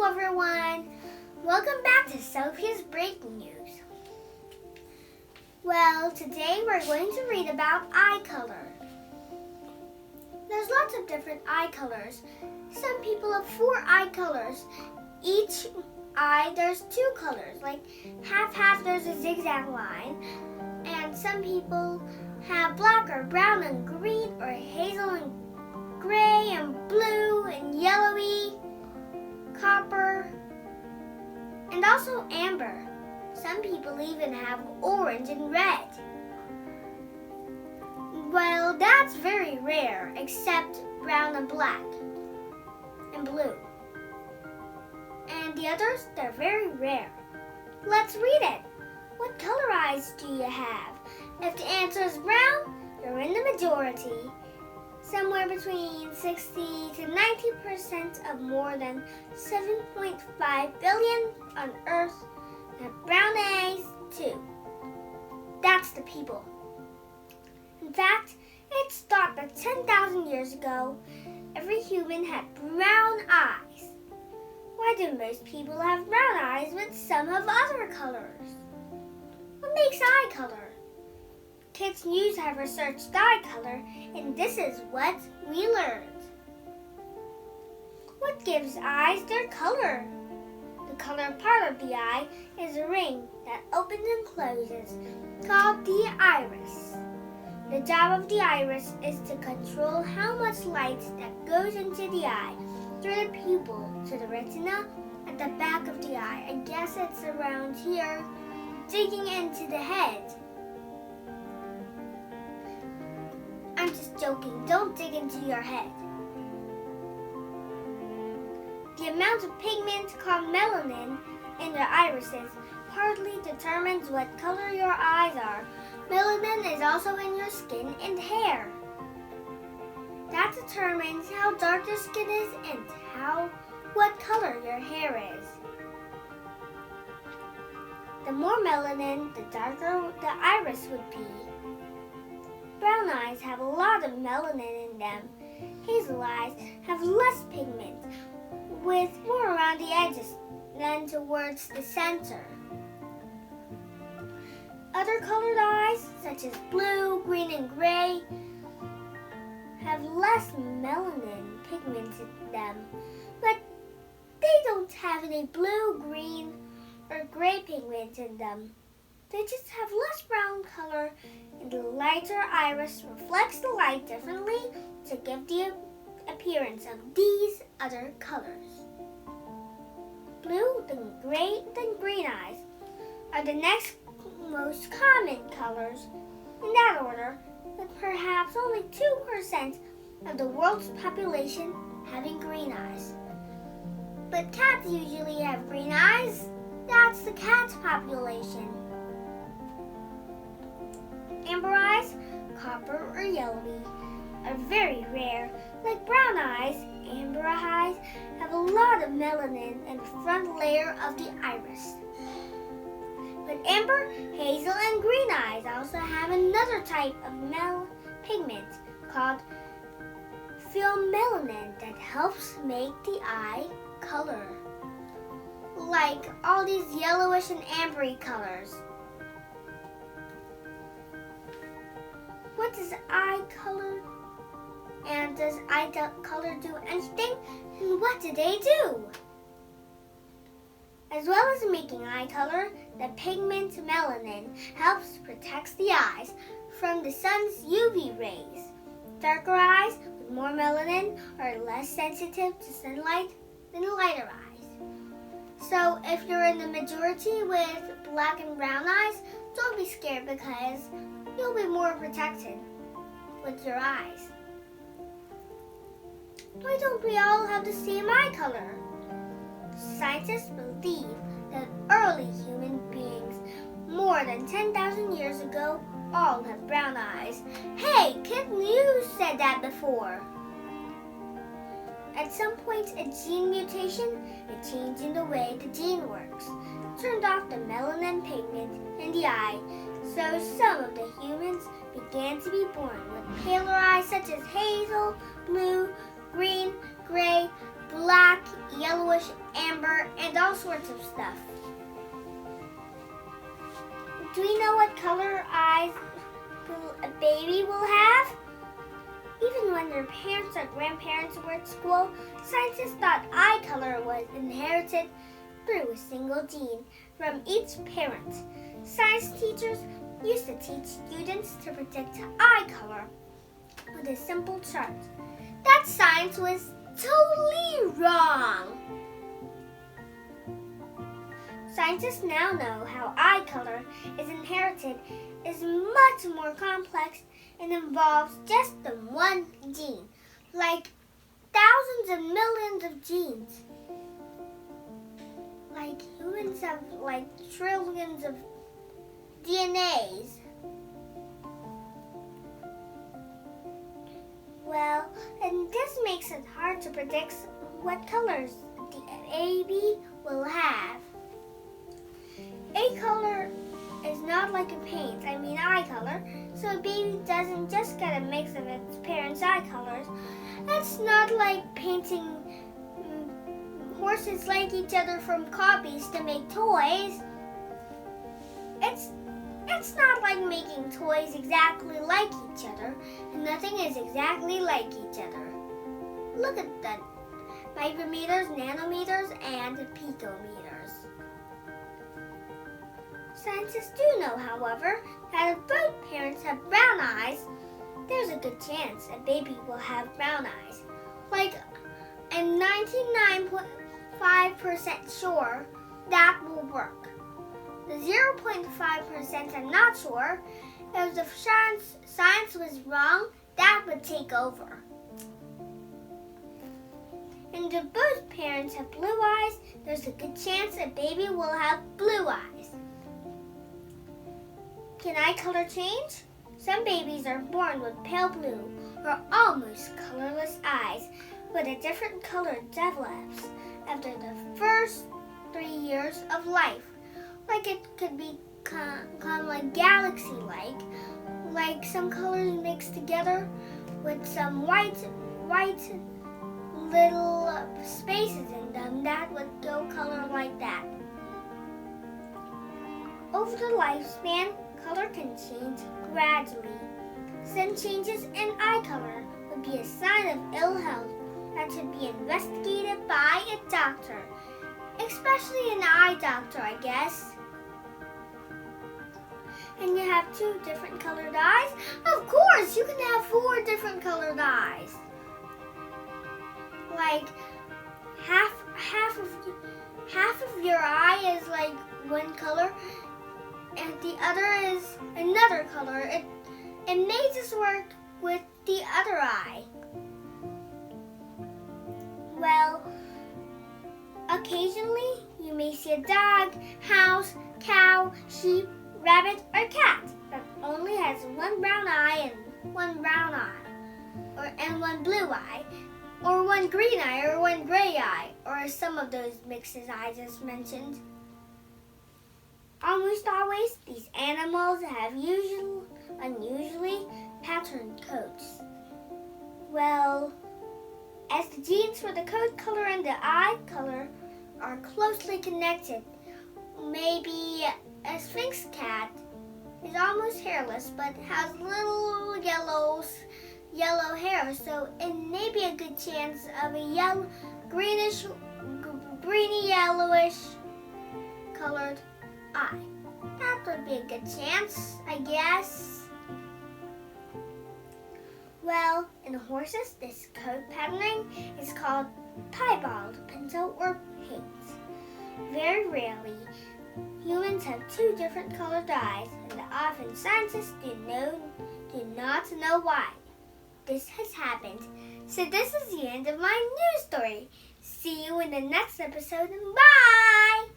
Hello everyone! Welcome back to Sophia's Breaking News. Well, today we're going to read about eye color. There's lots of different eye colors. Some people have 4 eye colors. Each eye there's 2 colors, like half there's a zigzag line. And some people have black or brown and green or hazel and gray and blue and yellowy, copper, and also amber. Some people even have orange and red. Well, that's very rare, except brown and black and blue. And the others, they're very rare. Let's read it. What color eyes do you have? If the answer is brown, you're in the majority. Somewhere between 60 to 90% of more than 7.5 billion on Earth have brown eyes too. That's the people. In fact, it's thought that 10,000 years ago, every human had brown eyes. Why do most people have brown eyes but some have other colors? What makes eye color? Kids News have researched eye color, and this is what we learned. What gives eyes their color? The color part of the eye is a ring that opens and closes, called the iris. The job of the iris is to control how much light that goes into the eye through the pupil to the retina at the back of the eye. I guess it's around here, digging into the head. I'm just joking. Don't dig into your head. The amount of pigment called melanin in your irises partly determines what color your eyes are. Melanin is also in your skin and hair. That determines how dark your skin is and what color your hair is. The more melanin, the darker the iris would be. Brown eyes have a lot of melanin in them. Hazel eyes have less pigment, with more around the edges than towards the center. Other colored eyes, such as blue, green, and gray, have less melanin pigment in them, but they don't have any blue, green, or gray pigment in them. They just have less brown color, and the lighter iris reflects the light differently to give the appearance of these other colors. Blue, then gray, then green eyes are the next most common colors in that order, with perhaps only 2% of the world's population having green eyes. But cats usually have green eyes. That's the cat population. Amber eyes, copper or yellowy, are very rare. Like brown eyes, amber eyes have a lot of melanin in the front layer of the iris. But amber, hazel, and green eyes also have another type of pigment called pheomelanin that helps make the eye color. Like all these yellowish and ambery colors. What does eye color? And does eye color do anything? And what do they do? As well as making eye color, the pigment melanin helps protect the eyes from the sun's UV rays. Darker eyes with more melanin are less sensitive to sunlight than lighter eyes. So if you're in the majority with black and brown eyes, don't be scared because you'll be more protected with your eyes. Why don't we all have the same eye color? Scientists believe that early human beings, more than 10,000 years ago, all have brown eyes. Hey, Kid News said that before. At some point, a gene mutation, a change in the way the gene works, turned off the melanin pigment in the eye, so some of the humans began to be born with paler eyes such as hazel, blue, green, gray, black, yellowish, amber, all sorts of stuff. Do we know what color eyes a baby will have? Even when their parents or grandparents were at school, scientists thought eye color was inherited through a single gene from each parent. Science teachers used to teach students to predict eye color with a simple chart. That science was totally wrong. Scientists now know how eye color is inherited is much more complex and involves just the one gene, like thousands of millions of genes. Like humans have like trillions of DNAs. Well, and this makes it hard to predict what colors the baby will have. A color is not like a paint, eye color, so a baby doesn't just get a mix of its parents' eye colors. That's not like painting horses like each other from copies to make toys. It's not like making toys exactly like each other, and nothing is exactly like each other. Look at the micrometers, nanometers, and picometers. Scientists do know, however, that if both parents have brown eyes, there's a good chance a baby will have brown eyes. Like, I'm 99.5% sure that will work. The 0.5% I'm not sure. If the science was wrong, that would take over. And if both parents have blue eyes, there's a good chance a baby will have blue eyes. Can eye color change? Some babies are born with pale blue or almost colorless eyes, but a different color develops after the first 3 years of life. Like it could become like galaxy-like some colors mixed together with some white little spaces in them that would go color like that. Over the lifespan, color can change gradually. Some changes in eye color would be a sign of ill health that should be investigated by a doctor, especially an eye doctor, I guess. And you have 2 different colored eyes? Of course, you can have 4 different colored eyes. Like half of your eye is like one color, and the other is another color. It may just work with the other eye. Well, occasionally you may see a dog, house, cow, sheep, rabbit, or cat that only has one brown eye and one brown eye, and one blue eye, or one green eye, or one gray eye, or some of those mixes I just mentioned. Almost always, these animals have unusually patterned coats. Well, as the genes for the coat color and the eye color are closely connected, maybe a Sphinx cat is almost hairless but has little yellow hair, so it may be a good chance of a greeny yellowish colored eye. That would be a good chance, I guess. Well, in horses, this coat patterning is called piebald, pinto, or paint. Very rarely, humans have 2 different colored eyes, and often scientists do not know why this has happened. So this is the end of my news story. See you in the next episode, and bye!